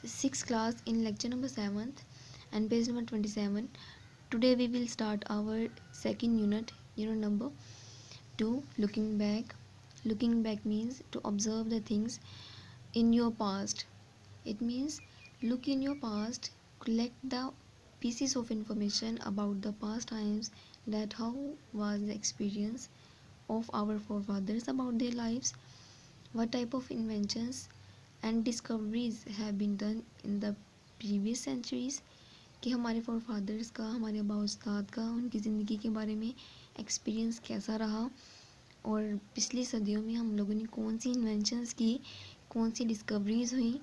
sixth class in lecture number 7th and page number 27. Today we will start our second unit number 2, looking back. Looking back means to observe the things in your past. It means look in your past, collect the pieces of information about the past times, that how was the experience of our forefathers about their lives, what type of inventions and discoveries have been done in the previous centuries, कि हमारे four fathers का, हमारे आबा उस्ताद का, उनकी ज़िंदगी के बारे में एक्सपीरियंस कैसा रहा और पिछली सदियों में हम लोगों ने कौन सी इन्वेंशंस की, कौन सी डिस्कवरीज हुई,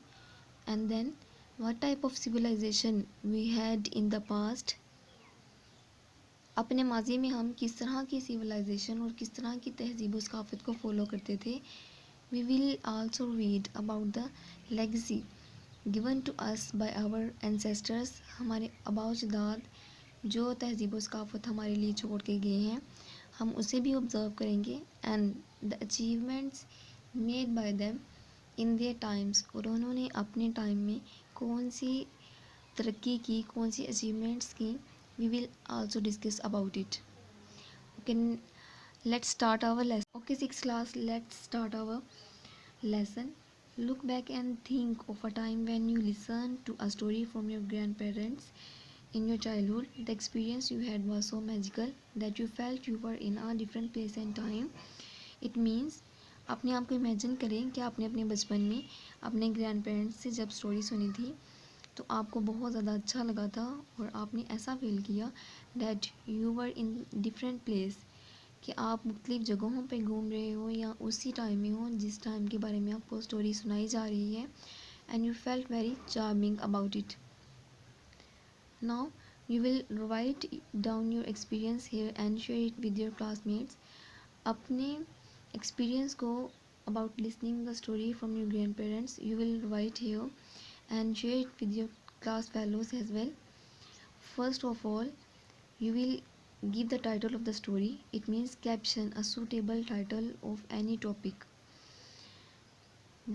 and then what type of civilisation we had in the past. अपने माजी में हम किस तरह की सिविलाइजेशन और किस तरह की तहजीब व सकाफ़त को फॉलो करते थे। We will also read about the legacy given to us by our ancestors, हमारे आबा-ओ-अजदाद जो तहजीब व सकाफ़त हमारे लिए छोड़ के गए हैं, हम उसे भी ऑब्ज़र्व करेंगे। And the achievements made by them in their times, और उन्होंने अपने टाइम में कौन सी तरक्की की, कौन सी अचीवमेंट्स की। We will also discuss about it. Okay, let's start our lesson. Okay, sixth class, let's start our lesson. Look back and think of a time when you listened to a story from your grandparents in your childhood. The experience you had was so magical that you felt you were in a different place and time. It means अपने आप को imagine करें कि आपने अपने बचपन में अपने ग्रैंड पेरेंट्स से जब स्टोरी सुनी थी तो आपको बहुत ज़्यादा अच्छा लगा था और आपने ऐसा फील किया that you were in different place, कि आप मुख्तलिफ़ जगहों पे घूम रहे हो या उसी टाइम में हो जिस टाइम के बारे में आपको स्टोरी सुनाई जा रही है, and you felt very charming about it. Now you will write down your experience here and share it with your classmates. अपने एक्सपीरियंस को about listening the story from your grandparents you will write here and share it with your class fellows as well. First of all, you will give the title of the story. It means caption, a suitable title of any topic.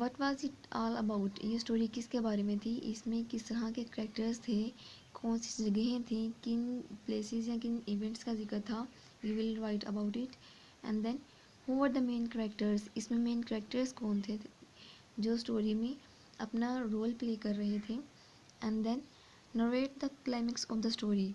What was it all about? ये story किसके बारे में थी, इसमें किस तरह के characters थे, कौन सी जगहें थी, किन प्लेसेस या किन इवेंट्स का जिक्र था। You will write about it. And then who were the main characters, इसमें मेन करेक्टर्स कौन थे जो स्टोरी में अपना रोल प्ले कर रहे थे। And then narrate the climax of the story.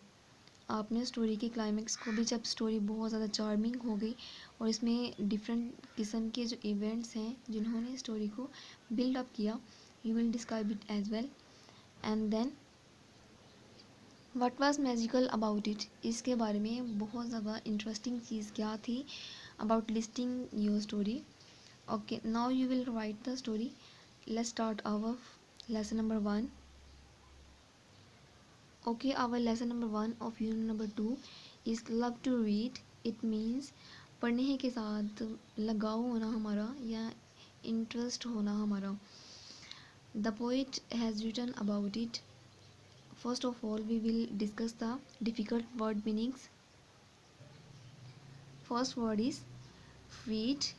आपने स्टोरी के क्लाइमेक्स को भी, जब स्टोरी बहुत ज़्यादा चार्मिंग हो गई और इसमें डिफरेंट किस्म के जो इवेंट्स हैं जिन्होंने स्टोरी को बिल्ड अप किया, you will describe it as well. And then what was magical about it, इसके बारे में बहुत ज़्यादा इंटरेस्टिंग चीज़ क्या थी about listing your story. Okay, now you will write the story. Let's start our lesson number 1. Okay, our lesson number 1 of unit number 2 is love to read. It means पढ़ने के साथ लगाव होना हमारा या इंटरेस्ट होना हमारा। The poet has written about it. First of all, we will discuss the difficult word meanings. First word is freed,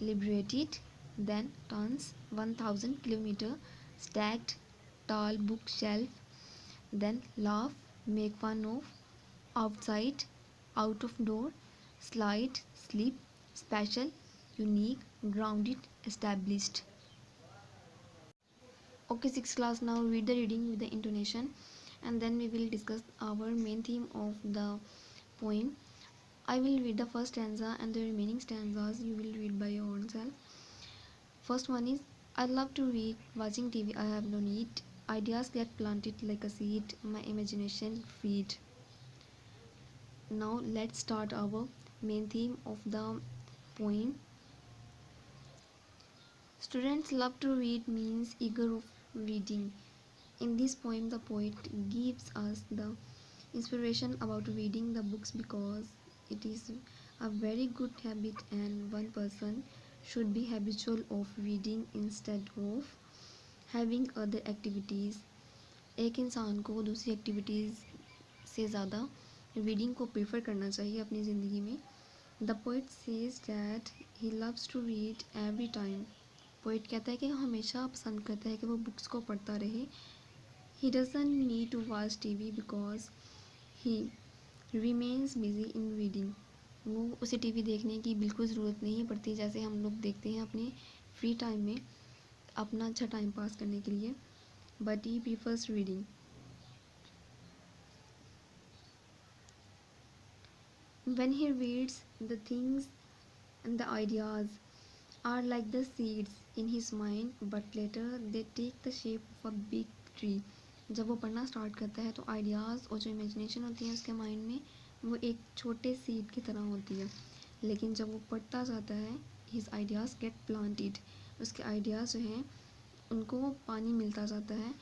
liberated, then tons, 1000 kilometer, stacked, tall bookshelf, then laugh, make fun of, outside, out of door, slide, slip, special, unique, grounded, established. Okay, sixth class, now read the reading with the intonation and then we will discuss our main theme of the poem. I will read the first stanza and the remaining stanzas you will read by your own self. First one is, I love to read, watching TV I have no need, ideas get planted like a seed, my imagination feed. Now let's start our main theme of the poem. Students love to read means eager of reading. In this poem the poet gives us the inspiration about reading the books because it is a very good habit and one person should be habitual of reading instead of having other activities. एक इंसान को दूसरी activities से ज़्यादा reading को prefer करना चाहिए अपनी ज़िंदगी में. The poet says that he loves to read every time. Poet कहता है कि वो हमेशा पसंद करता है कि वो बुक्स को पढ़ता रहे. He doesn't need to watch TV because he remains busy in reading. वो उसे टीवी देखने की बिल्कुल ज़रूरत नहीं पड़ती जैसे हम लोग देखते हैं अपने फ्री टाइम में अपना अच्छा टाइम पास करने के लिए. But he prefers reading. When he reads, the things and the ideas are like the seeds in his mind, but later they take the shape of a big tree. जब वो पढ़ना start करता है तो ideas और जो imagination होती है उसके माइंड में वो एक छोटे सीड की तरह होती है, लेकिन जब वो पढ़ता जाता है हिज आइडियाज़ गेट प्लांटेड. उसके आइडियाज़ जो हैं उनको पानी मिलता जाता है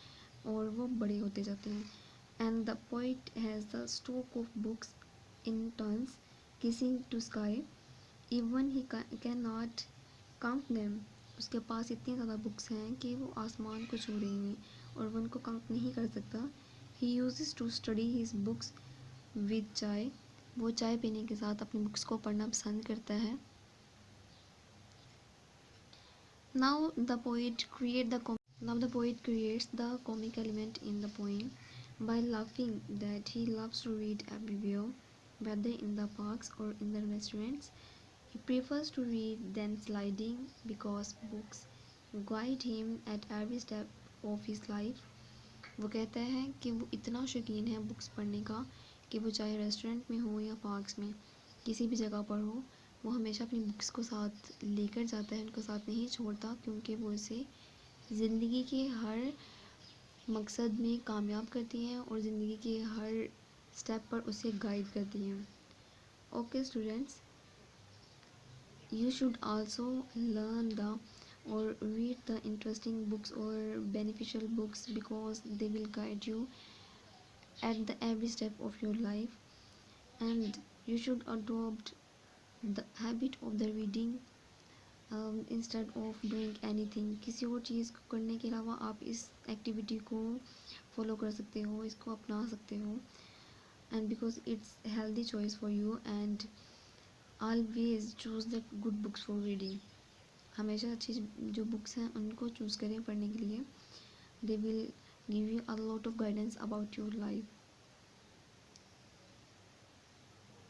और वो बड़े होते जाते हैं. And the poet has the stock of books in turns kissing to sky. Even he can not count them. उसके पास इतनी ज़्यादा बुक्स हैं कि वो आसमान को छू रही हैं और वो उनको काउंट नहीं कर सकता. He uses to study his books with chai. वो चाय पीने के साथ अपनी बुक्स को पढ़ना पसंद करता है. Now the poet creates the comic element in the poem by laughing that he loves to read everywhere, whether in the parks or in the restaurants. He prefers to read than sliding because books guide him at every step of his life. वो कहता है कि वो इतना शौकीन है books पढ़ने का कि वो चाहे रेस्टोरेंट में हो या पार्क्स में किसी भी जगह पर हो वो हमेशा अपनी बुक्स को साथ लेकर जाता है, उनको साथ नहीं छोड़ता क्योंकि वो इसे ज़िंदगी के हर मकसद में कामयाब करती हैं और ज़िंदगी के हर स्टेप पर उसे गाइड करती हैं. Okay students, you should also learn the or read the interesting books or beneficial books because they will guide you at the every step of your life. And you should adopt the habit of the reading instead of doing anything. किसी और चीज़ को करने के अलावा आप इस activity को follow कर सकते हो, इसको अपना सकते हो. And because it's healthy choice for you and always choose the good books for reading. हमेशा अच्छी जो बुक्स हैं उनको चूज़ करें पढ़ने के लिए. They will give you a lot of guidance about your life.